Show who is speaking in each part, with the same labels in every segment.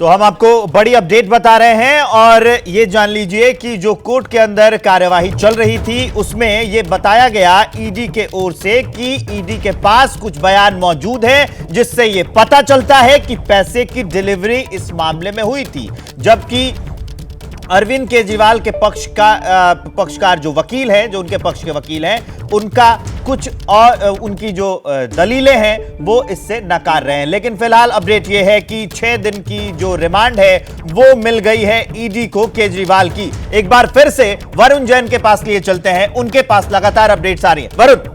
Speaker 1: तो हम आपको बड़ी अपडेट बता रहे हैं और ये जान लीजिए कि जो कोर्ट के अंदर कार्यवाही चल रही थी उसमें ये बताया गया ईडी के ओर से कि ईडी के पास कुछ बयान मौजूद है जिससे ये पता चलता है कि पैसे की डिलीवरी इस मामले में हुई थी, जबकि अरविंद केजरीवाल के पक्षकार जो वकील हैं, जो उनके पक्ष के वकील हैं, उनका कुछ और उनकी जो दलीलें हैं वो इससे नकार रहे हैं। लेकिन फिलहाल अपडेट ये है कि 6 दिन की जो रिमांड है वो मिल गई है ईडी को केजरीवाल की। एक बार फिर से वरुण जैन के पास लिए चलते हैं, उनके पास लगातार अपडेट्स आ रही हैं। वरुण,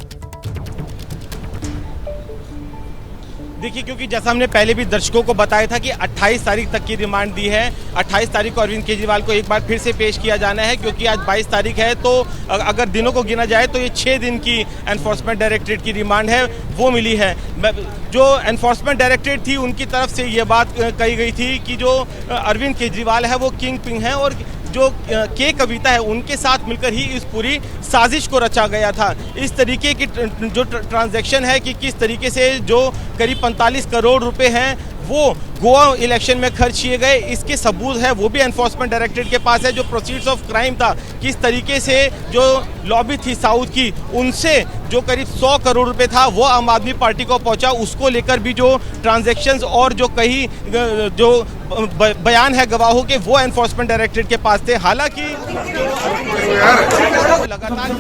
Speaker 2: देखिए, क्योंकि जैसा हमने पहले भी दर्शकों को बताया था कि 28 तारीख तक की रिमांड दी है। 28 तारीख को अरविंद केजरीवाल को एक बार फिर से पेश किया जाना है, क्योंकि आज 22 तारीख है। तो अगर दिनों को गिना जाए तो ये 6 दिन की एनफोर्समेंट डायरेक्टरेट की रिमांड है वो मिली है। जो एनफोर्समेंट डायरेक्टरेट थी उनकी तरफ से ये बात कही गई थी कि जो अरविंद केजरीवाल है वो किंग पिन है और जो के कविता है उनके साथ मिलकर ही इस पूरी साजिश को रचा गया था। इस तरीके की जो ट्रांजैक्शन है कि किस तरीके से जो करीब 45 करोड़ रुपए हैं वो गोवा इलेक्शन में खर्च किए गए, इसके सबूत है वो भी एनफोर्समेंट डायरेक्टरेट के पास है। जो प्रोसीड्स ऑफ क्राइम था, किस तरीके से जो लॉबी थी साउथ की, उनसे जो करीब 100 करोड़ रुपए था वो आम आदमी पार्टी को पहुंचा, उसको लेकर भी जो ट्रांजैक्शंस और जो कहीं जो बयान है गवाहों के वो एनफोर्समेंट डायरेक्टरेट के पास थे। हालांकि लगातार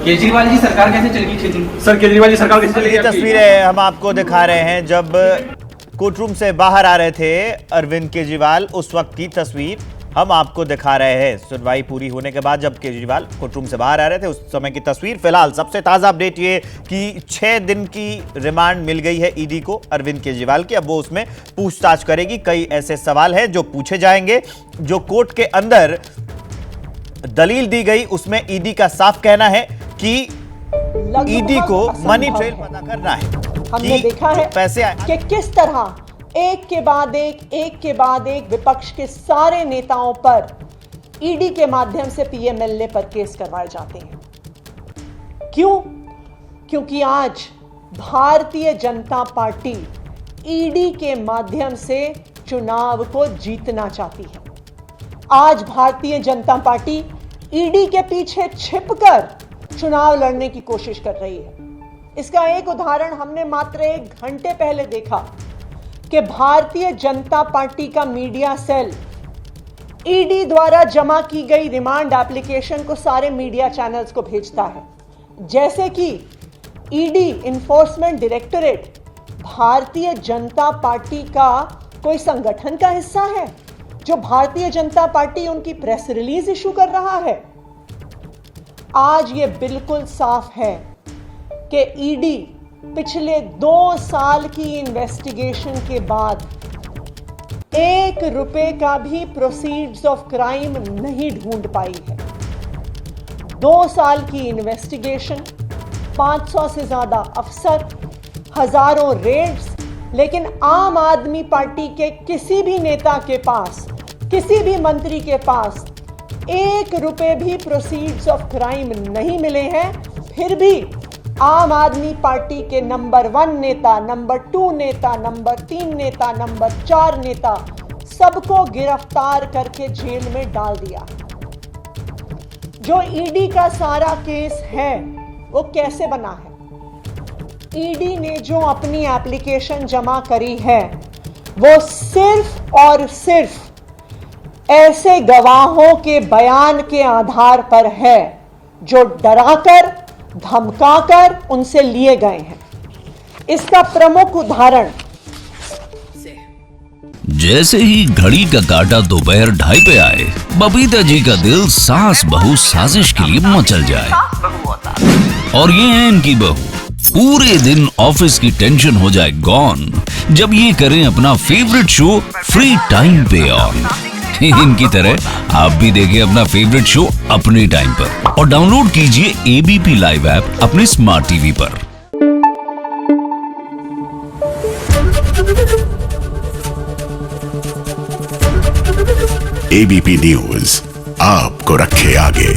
Speaker 3: केजरीवाल जी सरकार कैसे चलेगी 6 दिन? सर, केजरीवाल जी सरकार कैसे चलेगी?
Speaker 1: ये तस्वीरें हम आपको दिखा रहे हैं जब कोर्ट रूम से बाहर आ रहे थे अरविंद केजरीवाल, उस वक्त की तस्वीर हम आपको दिखा रहे हैं। सुनवाई पूरी होने के बाद जब केजरीवाल कोर्ट रूम से बाहर आ रहे थे उस समय की तस्वीर। फिलहाल सबसे ताजा अपडेट ये कि 6 दिन की रिमांड मिल गई है ईडी को अरविंद केजरीवाल की। अब वो उसमें पूछताछ करेगी। कई ऐसे सवाल हैं जो पूछे जाएंगे। जो कोर्ट के अंदर दलील दी गई उसमें ईडी का साफ कहना है कि ईडी को मनी ट्रेल पता करना है।
Speaker 4: हमने देखा है
Speaker 1: पैसे
Speaker 4: कि किस तरह एक के बाद एक विपक्ष के सारे नेताओं पर ईडी के माध्यम से पीएमएलए पर केस करवाए जाते हैं। क्यों? क्योंकि आज भारतीय जनता पार्टी ईडी के माध्यम से चुनाव को जीतना चाहती है। आज भारतीय जनता पार्टी ईडी के पीछे छिपकर चुनाव लड़ने की कोशिश कर रही है। इसका एक उदाहरण हमने मात्र 1 घंटे पहले देखा कि भारतीय जनता पार्टी का मीडिया सेल ईडी द्वारा जमा की गई रिमांड एप्लीकेशन को सारे मीडिया चैनल्स को भेजता है। जैसे कि ED enforcement directorate Bharatiya Janata party का कोई संगठन का हिस्सा है जो भारतीय जनता पार्टी उनकी प्रेस रिलीज इशू कर रहा है। आज ये बिल्कुल साफ है कि ईडी पिछले 2 साल की इन्वेस्टिगेशन के बाद 1 रुपए का भी प्रोसीड्स ऑफ क्राइम नहीं ढूंढ पाई है। 2 साल की इन्वेस्टिगेशन, 500 से ज्यादा अफसर, हजारों रेड्स, लेकिन आम आदमी पार्टी के किसी भी नेता के पास, किसी भी मंत्री के पास 1 रुपए भी प्रोसीड्स ऑफ क्राइम नहीं मिले हैं। फिर भी आम आदमी पार्टी के नंबर 1 नेता, नंबर 2 नेता, नंबर 3 नेता, नंबर 4 नेता सबको गिरफ्तार करके जेल में डाल दिया। जो ईडी का सारा केस है वो कैसे बना है? ईडी ने जो अपनी एप्लीकेशन जमा करी है वो सिर्फ और सिर्फ ऐसे गवाहों के बयान के आधार पर है जो डराकर, धमकाकर उनसे लिए गए हैं। इसका प्रमुख उदाहरण,
Speaker 5: जैसे ही घड़ी का काटा दोपहर 2:30 पे आए, बबीता जी का दिल सास बहू साजिश के लिए मचल जाए। और ये है इनकी बहू, पूरे दिन ऑफिस की टेंशन हो जाए गॉन जब ये करें अपना फेवरेट शो फ्री टाइम पे ऑन। इनकी तरह आप भी देखिए अपना फेवरेट शो अपने टाइम पर और डाउनलोड कीजिए एबीपी लाइव ऐप अपने स्मार्ट टीवी पर।
Speaker 6: एबीपी न्यूज आपको रखे आगे।